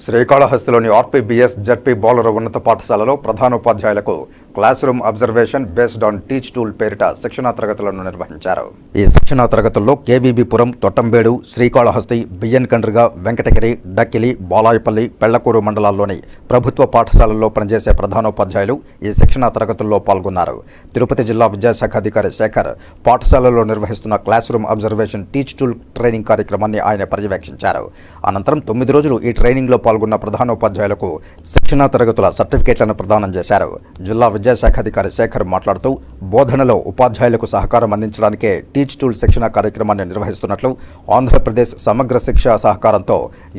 శ్రీకాళహస్తిలోని RPBS ZP బాలుర ఉన్నత పాఠశాలలో ప్రధానోపాధ్యాయులకు class room observation based on teach tool పేరిట శిక్షణా తరగతులను నిర్వహించారు. ఈ శిక్షణా తరగతుల్లో కేవీబీపురం, తొట్టంబేడు, శ్రీకాళహస్తి, బియ్యన్ కండ్రిగ, వెంకటగిరి, డక్కిలి, బాలాయపల్లి, పెళ్లకూరు మండలాల్లోని ప్రభుత్వ పాఠశాలల్లో పనిచేసే ప్రధానోపాధ్యాయులు ఈ శిక్షణా తరగతుల్లో పాల్గొన్నారు. తిరుపతి జిల్లా విద్యాశాఖ అధికారి శేఖర్ పాఠశాలలో నిర్వహిస్తున్న class room observation teach tool training కార్యక్రమాన్ని ఆయన పర్యవేక్షించారు. అనంతరం 9 రోజులు ఈ ట్రైనింగ్లో పాల్గొన్న ప్రధానోపాధ్యాయులకు శిక్షణా తరగతుల సర్టిఫికేట్లను ప్రదానం చేశారు. జిల్లా విద్యాశాఖ అధికారి శేఖర్ మాట్లాడుతూ బోధనలో ఉపాధ్యాయులకు సహకారం అందించడానికే టీచ్ టూల్ శిక్షణా కార్యక్రమాన్ని నిర్వహిస్తున్నట్లు, ఆంధ్రప్రదేశ్ సమగ్ర శిక్ష సహకారంతో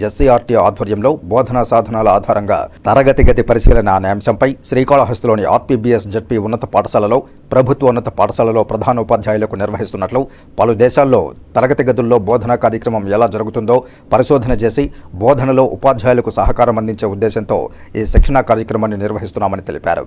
ఎస్సీఆర్టీ ఆధ్వర్యంలో బోధనా సాధనాల ఆధారంగా తరగతి గది పరిశీలన అనే అంశంపై శ్రీకాళహస్తిలోని ఆర్పీబీఎస్ జడ్పీ ఉన్నత పాఠశాలలో, ప్రభుత్వ ఉన్నత పాఠశాలలో ప్రధానోపాధ్యాయులకు నిర్వహిస్తున్నట్లు, పలు దేశాల్లో తరగతి గదుల్లో బోధనా కార్యక్రమం ఎలా జరుగుతుందో పరిశోధన చేసి బోధనలో ఉపాధ్యాయులకు సహకారం అందించే ఉద్దేశంతో ఈ శిక్షణా కార్యక్రమాన్ని నిర్వహిస్తున్నామని తెలిపారు.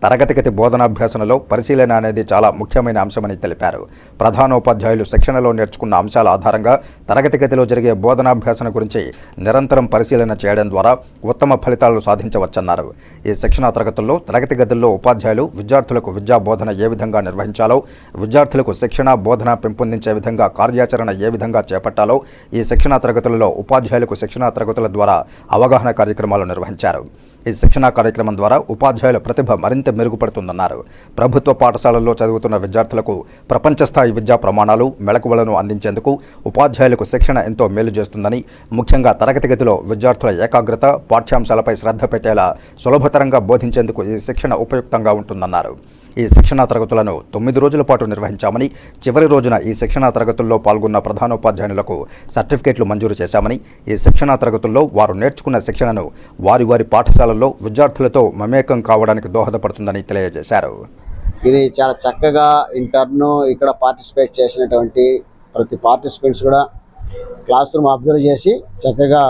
తరగతి గది బోధనాభ్యాసనలో పరిశీలన అనేది చాలా ముఖ్యమైన అంశమని తెలిపారు. ప్రధానోపాధ్యాయులు శిక్షణలో నేర్చుకున్న అంశాల ఆధారంగా తరగతి గదిలో జరిగే బోధనాభ్యాసన గురించి నిరంతరం పరిశీలన చేయడం ద్వారా ఉత్తమ ఫలితాలను సాధించవచ్చన్నారు. ఈ శిక్షణా తరగతుల్లో తరగతి గదుల్లో ఉపాధ్యాయులు విద్యార్థులకు విద్యా బోధన ఏ విధంగా నిర్వహించాలో, విద్యార్థులకు శిక్షణ బోధన పెంపొందించే విధంగా కార్యాచరణ ఏ విధంగా చేపట్టాలో ఈ శిక్షణా తరగతులలో ఉపాధ్యాయులకు శిక్షణా తరగతుల ద్వారా అవగాహన కార్యక్రమాలు నిర్వహించారు. ఈ శిక్షణా కార్యక్రమం ద్వారా ఉపాధ్యాయుల ప్రతిభ మరింత మెరుగుపడుతుందన్నారు. ప్రభుత్వ పాఠశాలల్లో చదువుతున్న విద్యార్థులకు ప్రపంచ స్థాయి విద్యా ప్రమాణాలు, మెళకువలను అందించేందుకు ఉపాధ్యాయులకు శిక్షణ ఎంతో మేలు చేస్తుందని, ముఖ్యంగా తరగతి గదిలో విద్యార్థుల ఏకాగ్రత, పాఠ్యాంశాలపై శ్రద్ధ పెట్టేలా సులభతరంగా బోధించేందుకు ఈ శిక్షణ ఉపయుక్తంగా ఉంటుందన్నారు. ఈ శిక్షణా తరగతులను 9 రోజుల పాటు నిర్వహించామని, చివరి రోజున ఈ శిక్షణా తరగతుల్లో పాల్గొన్న ప్రధానోపాధ్యాయులకు సర్టిఫికేట్లు మంజూరు చేశామని, ఈ శిక్షణా తరగతుల్లో వారు నేర్చుకున్న శిక్షణను వారి పాఠశాలల్లో విద్యార్థులతో మమేకం కావడానికి దోహదపడుతుందని తెలియజేశారు. ఇది చాలా చక్కగా ఇంటర్ను ఇక్కడ పార్టిసిపేట్ చేసినటువంటి ప్రతి పార్టిసిపెంట్స్ కూడా క్లాస్ రూమ్ అబ్జర్వ్ చేసి చక్కగా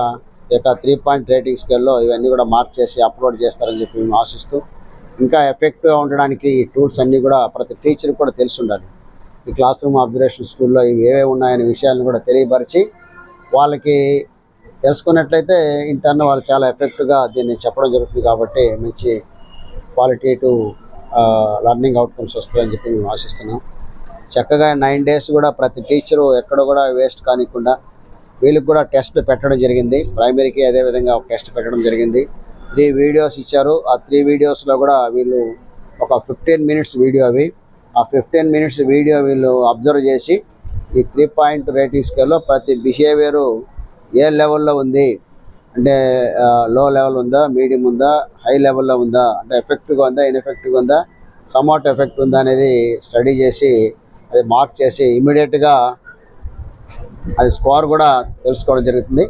ఇక 3 పాయింట్ రేటింగ్ స్కేల్లో ఇవన్నీ కూడా మార్క్ చేసి అప్లోడ్ చేస్తారని చెప్పి మేము ఆశిస్తూ, ఇంకా ఎఫెక్టివ్గా ఉండడానికి ఈ టూల్స్ అన్నీ కూడా ప్రతి టీచర్కి కూడా తెలిసి ఉండాలి. ఈ క్లాస్ రూమ్ అబ్జర్వేషన్ టూల్లో ఇవి ఏవే ఉన్నాయనే విషయాలను కూడా తెలియపరిచి వాళ్ళకి తెలుసుకున్నట్లయితే ఇంటర్న్ వాళ్ళు చాలా ఎఫెక్టివ్గా దీన్ని చెప్పడం జరుగుతుంది. కాబట్టి మంచి క్వాలిటేటివ్ లెర్నింగ్ అవుట్కమ్స్ వస్తుందని చెప్పి మేము ఆశిస్తున్నాం. చక్కగా 9 days కూడా ప్రతి టీచరు ఎక్కడ కూడా వేస్ట్ కానికుండా వీళ్ళకి కూడా టెస్ట్ పెట్టడం జరిగింది. ప్రైమరీకి అదేవిధంగా ఒక టెస్ట్ పెట్టడం జరిగింది. 3 వీడియోస్ ఇచ్చారు. ఆ 3 వీడియోస్లో కూడా వీళ్ళు ఒక 15 minutes వీడియో అవి. ఆ 15 minutes వీడియో వీళ్ళు అబ్జర్వ్ చేసి ఈ 3 పాయింట్ రేటింగ్ స్కేల్లో ప్రతి బిహేవియరు ఏ లెవెల్లో ఉంది, అంటే లో లెవెల్ ఉందా, మీడియం ఉందా, హై లెవెల్లో ఉందా, అంటే ఎఫెక్టివ్గా ఉందా, ఇన్ఎఫెక్టివ్గా ఉందా, సమ్వాట్ ఎఫెక్ట్ ఉందా అనేది స్టడీ చేసి అది మార్క్ చేసి ఇమీడియట్గా అది స్కోర్ కూడా తెలుసుకోవడం జరుగుతుంది.